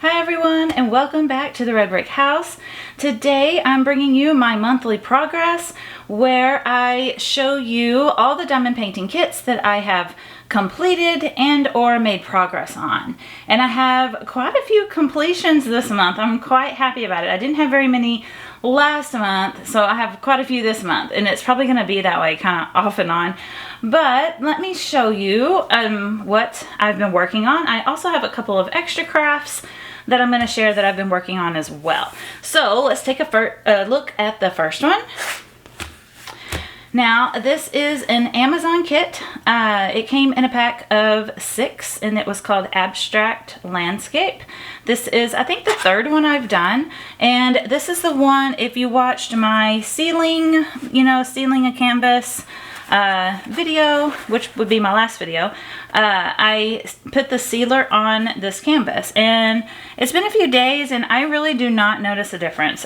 Hi everyone, and welcome back to the Red Brick House. Today I'm bringing you my monthly progress where I show you all the diamond painting kits that I have completed and or made progress on. And I have quite a few completions this month. I'm quite happy about it. I didn't have very many last month, so I have quite a few this month, and it's probably going to be that way kind of off and on. But let me show you what I've been working on. I also have a couple of extra crafts that I'm going to share that I've been working on as well. So let's take a look at the first one. Now, this is an Amazon kit. It came in a pack of 6, and it was called Abstract Landscape. This is, I think, the third one I've done, and this is the one, if you watched my sealing a canvas video, which would be my last video, I put the sealer on this canvas, and it's been a few days, and I really do not notice a difference.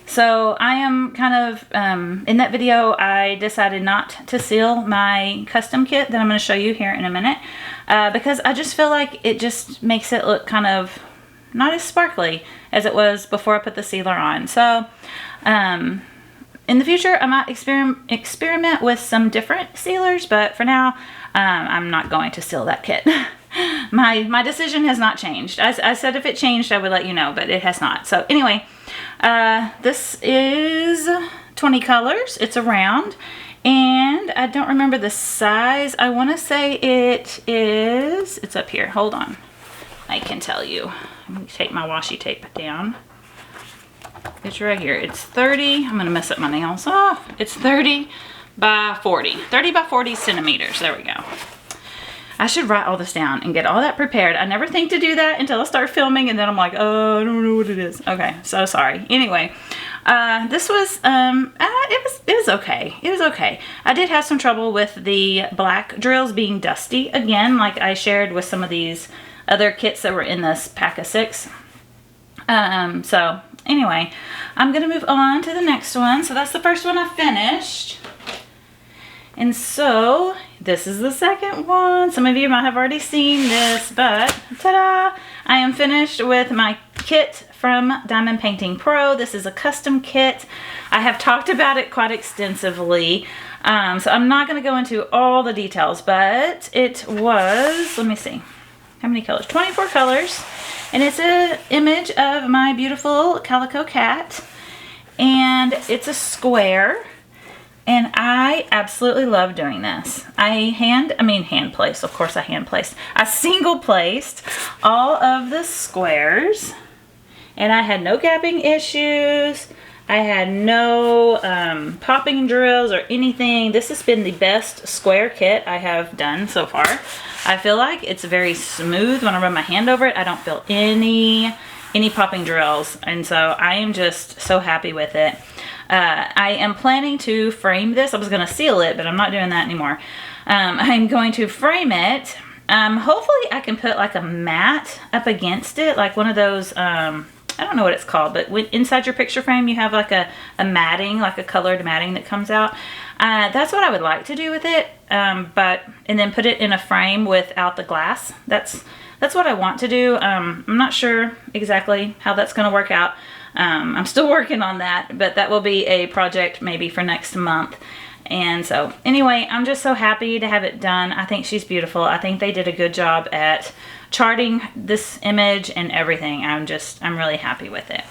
So I am kind of, in that video, I decided not to seal my custom kit that I'm going to show you here in a minute, because I just feel like it just makes it look kind of not as sparkly as it was before I put the sealer on. So, in the future, I might experiment with some different sealers, but for now, I'm not going to seal that kit. My decision has not changed. I said if it changed, I would let you know, but it has not. So anyway, this is 20 colors. It's a round, and I don't remember the size. I want to say it's up here. Hold on. I can tell you. Let me take my washi tape down. It's right here. It's 30. I'm going to mess up my nails. Oh, it's 30 by 40. 30 by 40 centimeters. There we go. I should write all this down and get all that prepared. I never think to do that until I start filming, and then I'm like, oh, I don't know what it is. Okay, so sorry. Anyway, this was, it was okay. It was okay. I did have some trouble with the black drills being dusty again, like I shared with some of these other kits that were in this pack of 6. So anyway, I'm gonna move on to the next one. So that's the first one I finished. And so this is the second one. Some of you might have already seen this, but ta-da! I am finished with my kit from Diamond Painting Pro. This is a custom kit. I have talked about it quite extensively, so I'm not going to go into all the details, but it was, let me see, how many colors? 24 colors, and it's an image of my beautiful calico cat, and it's a square. And I absolutely love doing this. I hand placed, of course I hand placed. I single placed all of the squares, and I had no gapping issues. I had no popping drills or anything. This has been the best square kit I have done so far. I feel like it's very smooth when I run my hand over it. I don't feel any popping drills, and so I am just so happy with it. I am planning to frame this. I was going to seal it, but I'm not doing that anymore. I'm going to frame it. Hopefully I can put like a mat up against it, like one of those, I don't know what it's called, but inside your picture frame you have like a matting, like a colored matting that comes out. That's what I would like to do with it, and then put it in a frame without the glass. That's what I want to do. I'm not sure exactly how that's going to work out. I'm still working on that, but that will be a project maybe for next month. And so anyway, I'm just so happy to have it done. I think she's beautiful. I think they did a good job at charting this image and everything. I'm really happy with it.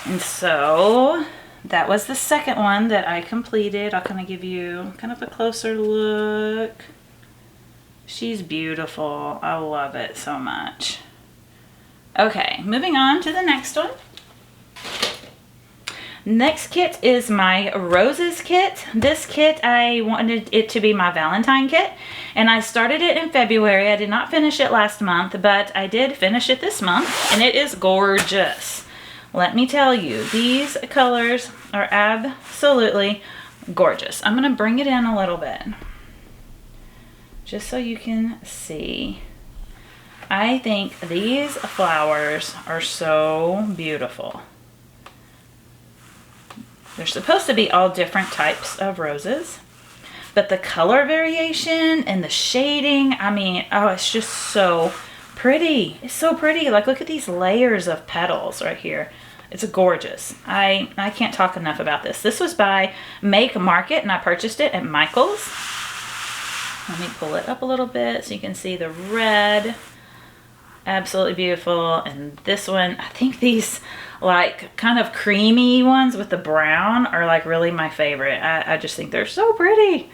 And so that was the second one that I completed. I'll kind of give you kind of a closer look. She's beautiful. I love it so much. Okay, moving on to the next one. Next kit is my roses kit. This kit, I wanted it to be my Valentine kit, and I started it in February. I did not finish it last month, but I did finish it this month, and it is gorgeous. Let me tell you, these colors are absolutely gorgeous. I'm going to bring it in a little bit, just so you can see. I think these flowers are so beautiful. They're supposed to be all different types of roses, but the color variation and the shading, I mean, oh, it's just so pretty. It's so pretty. Like, look at these layers of petals right here. It's gorgeous. I can't talk enough about this. This was by Make Market, and I purchased it at Michael's. Let me pull it up a little bit so you can see the red. Absolutely beautiful. And this one, I think these like kind of creamy ones with the brown are like really my favorite. I just think they're so pretty.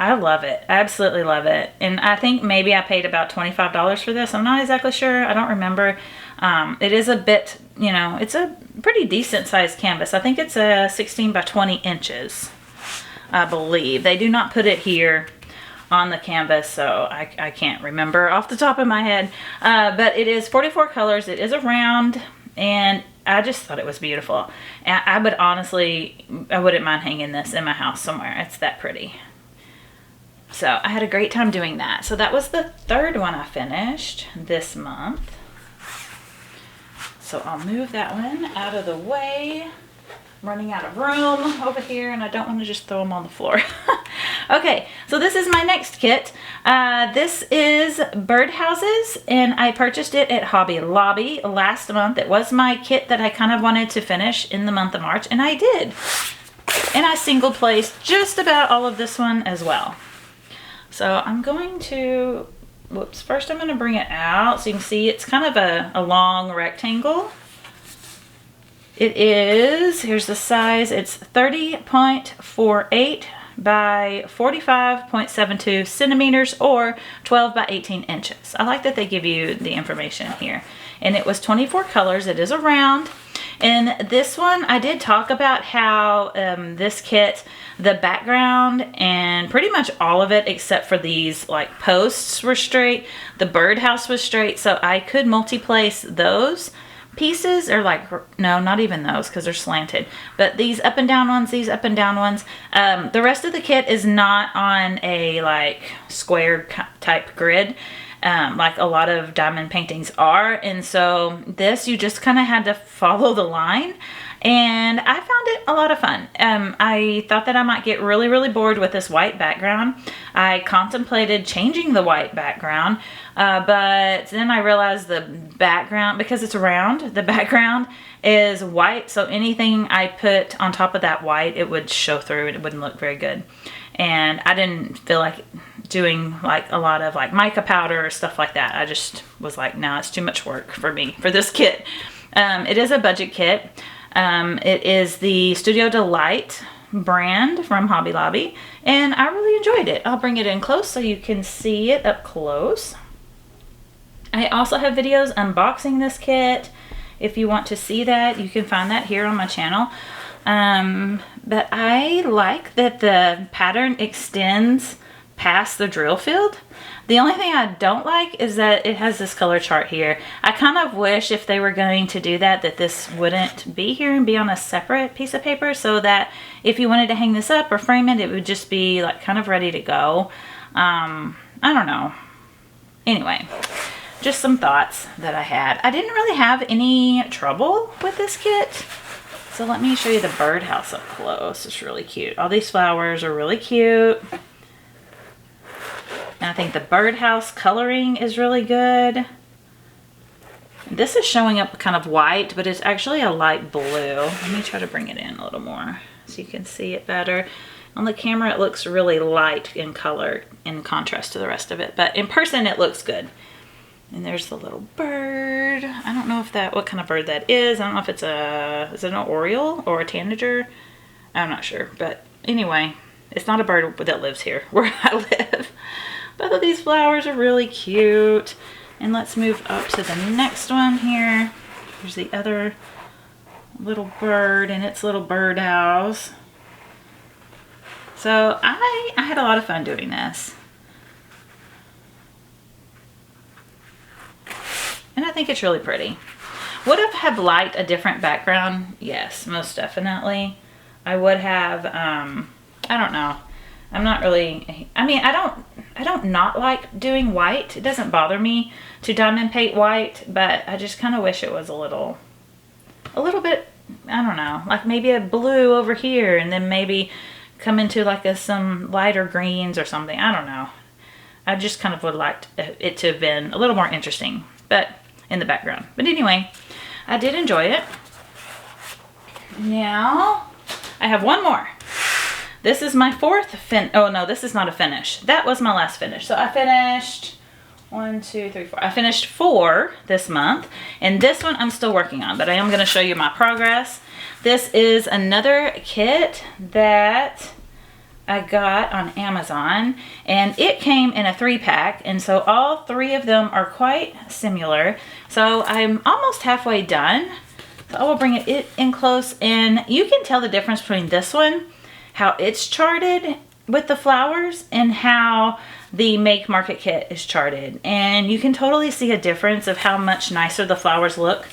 I love it. Absolutely love it. And I think maybe I paid about $25 for this. I'm not exactly sure. I don't remember. It is a bit, you know, it's a pretty decent sized canvas. I think it's a 16 by 20 inches, I believe. They do not put it here on the canvas, so I can't remember off the top of my head. But it is 44 colors. It is a round, and I just thought it was beautiful. And I would honestly, I wouldn't mind hanging this in my house somewhere. It's that pretty. So I had a great time doing that. So that was the third one I finished this month. So I'll move that one out of the way. I'm running out of room over here, and I don't want to just throw them on the floor. Okay, so this is my next kit. This is birdhouses, and I purchased it at Hobby Lobby last month. It was my kit that I kind of wanted to finish in the month of March, and I did. And I single placed just about all of this one as well. So I'm going to, whoops, first I'm going to bring it out so you can see it's kind of a long rectangle. It is, here's the size, it's 30.48 by 45.72 centimeters or 12 by 18 inches. I like that they give you the information here. And it was 24 colors. It is a round. And this one, I did talk about how this kit, the background and pretty much all of it except for these like posts were straight. The birdhouse was straight, so I could multi-place those pieces, or like, no, not even those because they're slanted, but these up and down ones, these up and down ones. The rest of the kit is not on a like square type grid, like a lot of diamond paintings are, and so this you just kind of had to follow the line, and I found it a lot of fun. I thought that I might get really bored with this white background. I contemplated changing the white background, but then I realized the background, because it's round, the background is white, so anything I put on top of that white, it would show through, it wouldn't look very good. And I didn't feel like doing like a lot of like mica powder or stuff like that. I just was like, no, it's too much work for me for this kit. It is a budget kit. It is the Studio Delight brand from Hobby Lobby, and I really enjoyed it. I'll bring it in close so you can see it up close. I also have videos unboxing this kit. If you want to see that, you can find that here on my channel. But I like that the pattern extends past the drill field. The only thing I don't like is that it has this color chart here. I kind of wish if they were going to do that, that this wouldn't be here and be on a separate piece of paper, so that if you wanted to hang this up or frame it, it would just be like kind of ready to go. I don't know. Anyway, just some thoughts that I had. I didn't really have any trouble with this kit. So let me show you the birdhouse up close. It's really cute. All these flowers are really cute. And I think the birdhouse coloring is really good. This is showing up kind of white, but it's actually a light blue. Let me try to bring it in a little more so you can see it better. On the camera, it looks really light in color in contrast to the rest of it, but in person, it looks good. And there's the little bird. I don't know if that, what kind of bird that is. I don't know if it's is it an oriole or a tanager? I'm not sure, but anyway, it's not a bird that lives here where I live. Both of these flowers are really cute. And let's move up to the next one here. Here's the other little bird in its little birdhouse. So I had a lot of fun doing this. And I think it's really pretty. Would I have liked a different background? Yes, most definitely. I would have, I don't know. I'm not really, I mean, I don't not like doing white. It doesn't bother me to diamond paint white, but I just kind of wish it was a little bit, I don't know, like maybe a blue over here and then maybe come into like some lighter greens or something. I don't know. I just kind of would like it to have been a little more interesting, but in the background. But anyway, I did enjoy it. Now, I have one more. This is my fourth oh no, this is not a finish. That was my last finish. So I finished 1, 2, 3, 4. I finished 4 this month, and this one I'm still working on, but I am going to show you my progress. This is another kit that I got on Amazon, and it came in a 3-pack, and so all 3 of them are quite similar. So I'm almost halfway done. So I will bring it in close, and you can tell the difference between this one, how it's charted with the flowers, and how the Make Market kit is charted. And you can totally see a difference of how much nicer the flowers look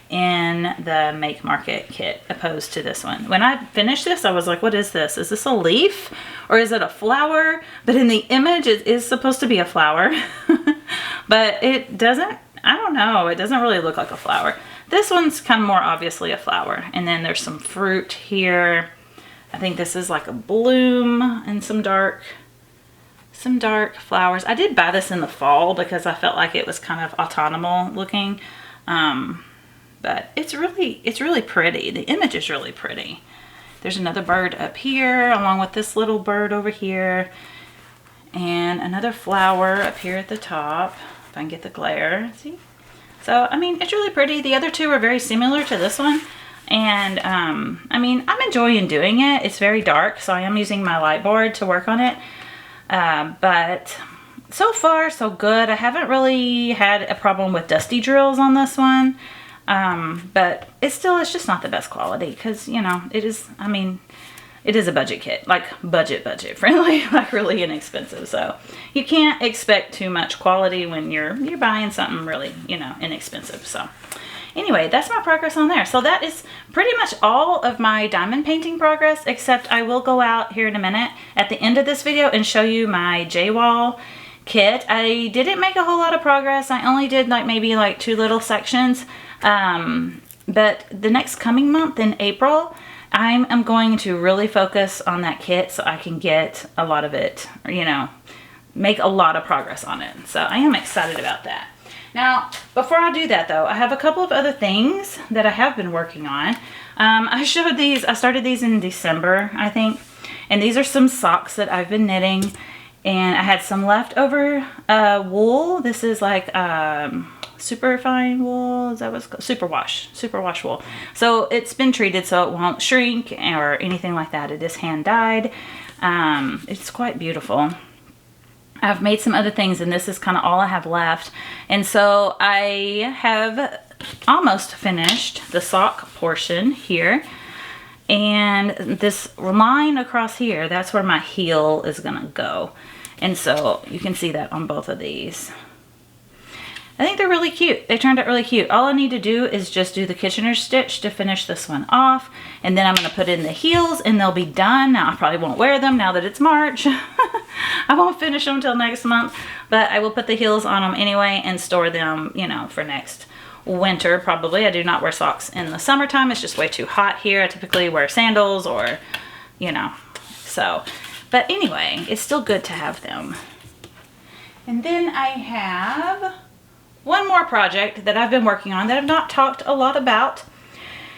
in the Make Market kit opposed to this one. When I finished this, I was like, what is this? Is this a leaf or is it a flower? But in the image, it is supposed to be a flower. But it doesn't, I don't know, it doesn't really look like a flower. This one's kind of more obviously a flower. And then there's some fruit here. I think this is like a bloom and some dark flowers. I did buy this in the fall because I felt like it was kind of autumnal looking. But it's really pretty. The image is really pretty. There's another bird up here along with this little bird over here. And another flower up here at the top. If I can get the glare, see? So, I mean, it's really pretty. The other 2 are very similar to this one. And, I mean, I'm enjoying doing it. It's very dark, so I am using my light board to work on it. But so far, so good. I haven't really had a problem with dusty drills on this one. But it's just not the best quality because, you know, it is a budget kit, like budget friendly, like really inexpensive. So you can't expect too much quality when you're buying something really, you know, inexpensive. So anyway, that's my progress on there. So that is pretty much all of my diamond painting progress, except I will go out here in a minute at the end of this video and show you my J-Wall kit. I didn't make a whole lot of progress. I only did maybe 2 little sections. But the next coming month in April, I'm going to really focus on that kit so I can get a lot of it, you know, make a lot of progress on it. So I am excited about that. Now, before I do that though, I have a couple of other things that I have been working on. I started these in December, I think. And these are some socks that I've been knitting. And I had some leftover wool. This is like super fine wool. Is that what's called? Superwash wool. So it's been treated so it won't shrink or anything like that. It is hand dyed. It's quite beautiful. I've made some other things, and this is kind of all I have left. And so I have almost finished the sock portion here. And this line across here, that's where my heel is gonna go. And so you can see that on both of these. I think they're really cute. They turned out really cute. All I need to do is just do the Kitchener stitch to finish this one off. And then I'm gonna put in the heels and they'll be done. Now I probably won't wear them now that it's March. I won't finish them until next month, but I will put the heels on them anyway and store them, you know, for next winter probably. I do not wear socks in the summertime. It's just way too hot here. I typically wear sandals or, you know, so. But anyway, it's still good to have them. And then I have one more project that I've been working on that I've not talked a lot about.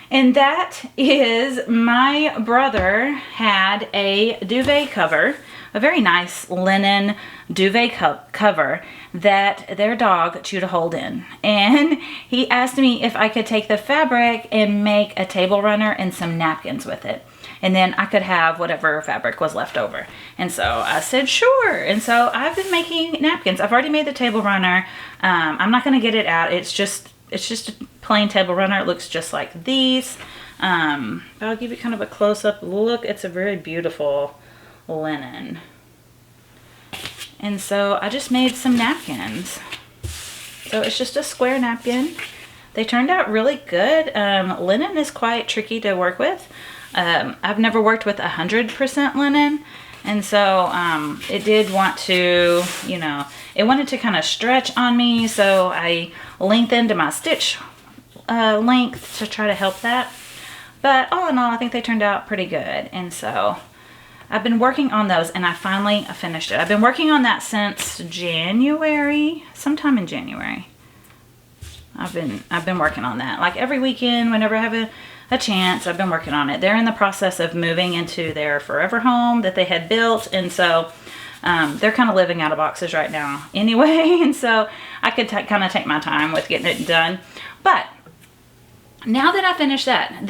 And that is my brother had a duvet cover, a very nice linen duvet cover that their dog chewed a hole in. And he asked me if I could take the fabric and make a table runner and some napkins with it. And then I could have whatever fabric was left over. And so I said, sure. And so I've been making napkins. I've already made the table runner. I'm not gonna get it out. It's just a plain table runner. It looks just like these. But I'll give you kind of a close-up look. It's a very beautiful linen. And so I just made some napkins. So it's just a square napkin. They turned out really good. Linen is quite tricky to work with. I've never worked with 100% linen. And so it did want to, you know, it wanted to kind of stretch on me. So I lengthened my stitch length to try to help that. But all in all, I think they turned out pretty good. And so I've been working on those, and I finally finished it. I've been working on that since January, sometime in January. I've been working on that. Like every weekend, whenever I have a chance, I've been working on it. They're in the process of moving into their forever home that they had built, and so they're kind of living out of boxes right now anyway, and so I could kind of take my time with getting it done. But now that I finished that,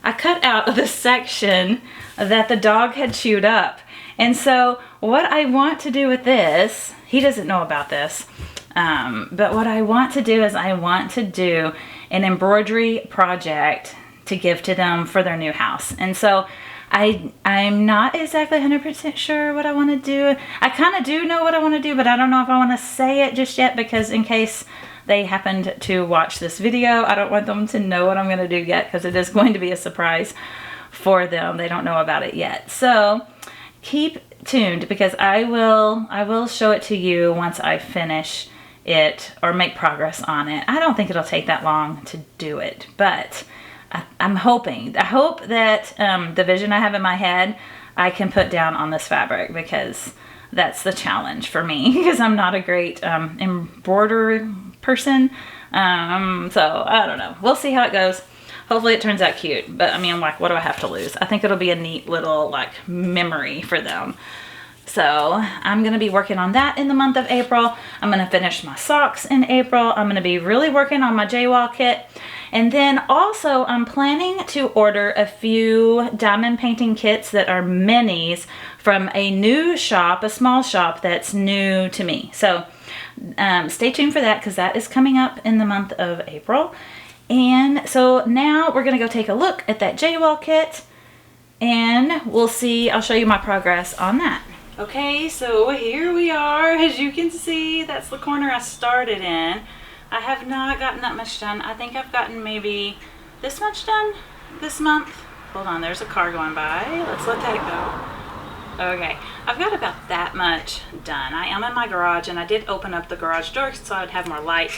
I cut out the section that the dog had chewed up. And so what I want to do with this, he doesn't know about this, but what I want to do is I want to do an embroidery project to give to them for their new house. And so I'm not exactly 100% sure what I want to do. I kind of do know what I want to do, but I don't know if I want to say it just yet, because in case they happened to watch this video, I don't want them to know what I'm going to do yet, because it is going to be a surprise for them. They don't know about it yet. So keep tuned, because I will show it to you once I finish it or make progress on it. I don't think it'll take that long to do it, but I hope that the vision I have in my head, I can put down on this fabric, because that's the challenge for me, because I'm not a great embroiderer person. So I don't know. We'll see how it goes. Hopefully it turns out cute. But I mean, like, what do I have to lose? I think it'll be a neat little like memory for them. So I'm going to be working on that in the month of April. I'm going to finish my socks in April. I'm going to be really working on my J-Wall kit. And then also I'm planning to order a few diamond painting kits that are minis from a new shop, a small shop that's new to me. So stay tuned for that, because that is coming up in the month of April. And so now we're going to go take a look at that J-Wall kit, and we'll see. I'll show you my progress on that. Okay, so here we are. As you can see, that's the corner I started in. I have not gotten that much done. I think I've gotten maybe this much done this month. Hold on, there's a car going by. Let's let that go. Okay, I've got about that much done. I am in my garage, and I did open up the garage door so I'd have more light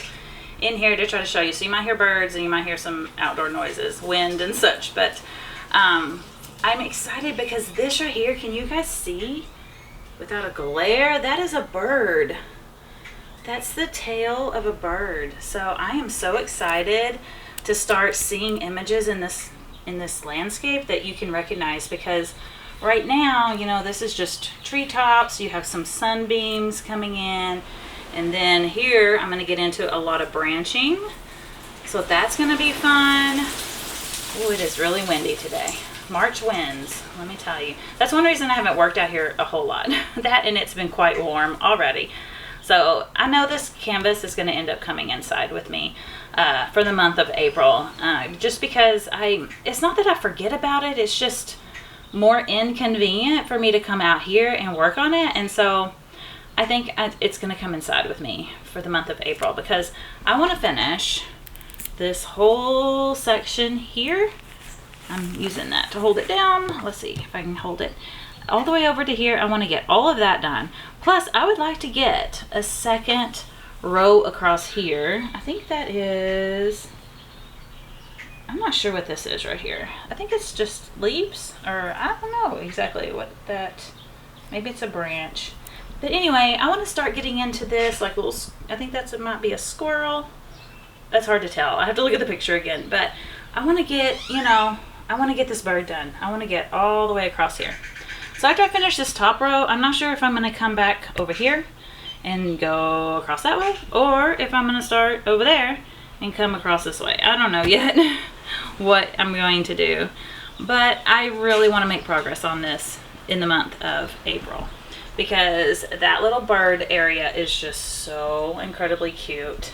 in here to try to show you. So you might hear birds, and you might hear some outdoor noises, wind and such. But I'm excited because this right here, can you guys see? Without a glare, that is a bird. That's the tail of a bird. So I am so excited to start seeing images in this landscape that you can recognize, because right now, you know, this is just treetops. You have some sunbeams coming in, and then here I'm going to get into a lot of branching. So that's going to be fun. Oh, it is really windy today. March winds, let me tell you. That's one reason I haven't worked out here a whole lot. That, and it's been quite warm already. So I know this canvas is going to end up coming inside with me for the month of April. Just because it's not that I forget about it, it's just more inconvenient for me to come out here and work on it. And so I think it's going to come inside with me for the month of April, because I want to finish this whole section here. I'm using that to hold it down. Let's see if I can hold it all the way over to here. I want to get all of that done. Plus, I would like to get a second row across here. I think that is, I'm not sure what this is right here. I think it's just leaves, or I don't know exactly what that, maybe it's a branch. But anyway, I want to start getting into this like little, I think it might be a squirrel. That's hard to tell. I have to look at the picture again, but I want to get, you know, I want to get this bird done. I want to get all the way across here. So after I finish this top row, I'm not sure if I'm going to come back over here and go across that way, or if I'm going to start over there and come across this way. I don't know yet what I'm going to do, but I really want to make progress on this in the month of April, because that little bird area is just so incredibly cute.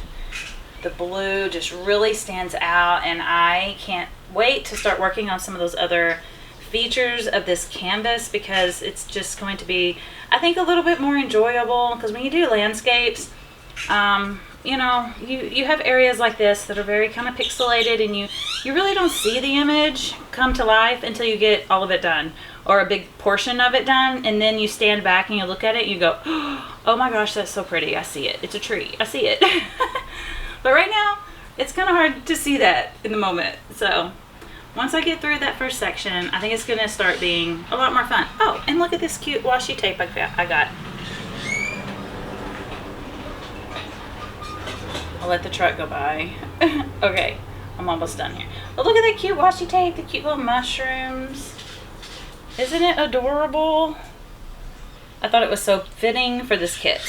The blue just really stands out, and I can't wait to start working on some of those other features of this canvas, because it's just going to be, I think, a little bit more enjoyable. Because when you do landscapes, you know, you have areas like this that are very kind of pixelated, and you really don't see the image come to life until you get all of it done, or a big portion of it done, and then you stand back and you look at it and you go, oh my gosh, that's so pretty. I see it. It's a tree. I see it. But right now, it's kind of hard to see that in the moment. So once I get through that first section, I think it's going to start being a lot more fun. Oh, and look at this cute washi tape I got. I'll let the truck go by. Okay, I'm almost done here. But look at that cute washi tape, the cute little mushrooms. Isn't it adorable? I thought it was so fitting for this kit.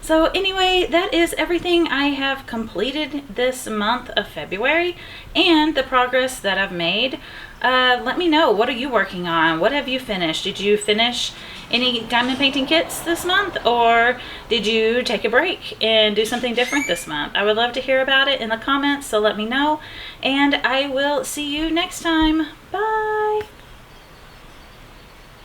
So anyway, that is everything I have completed this month of February and the progress that I've made. Let me know, what are you working on? What have you finished? Did you finish any diamond painting kits this month, or did you take a break and do something different this month? I would love to hear about it in the comments, so let me know, and I will see you next time. Bye!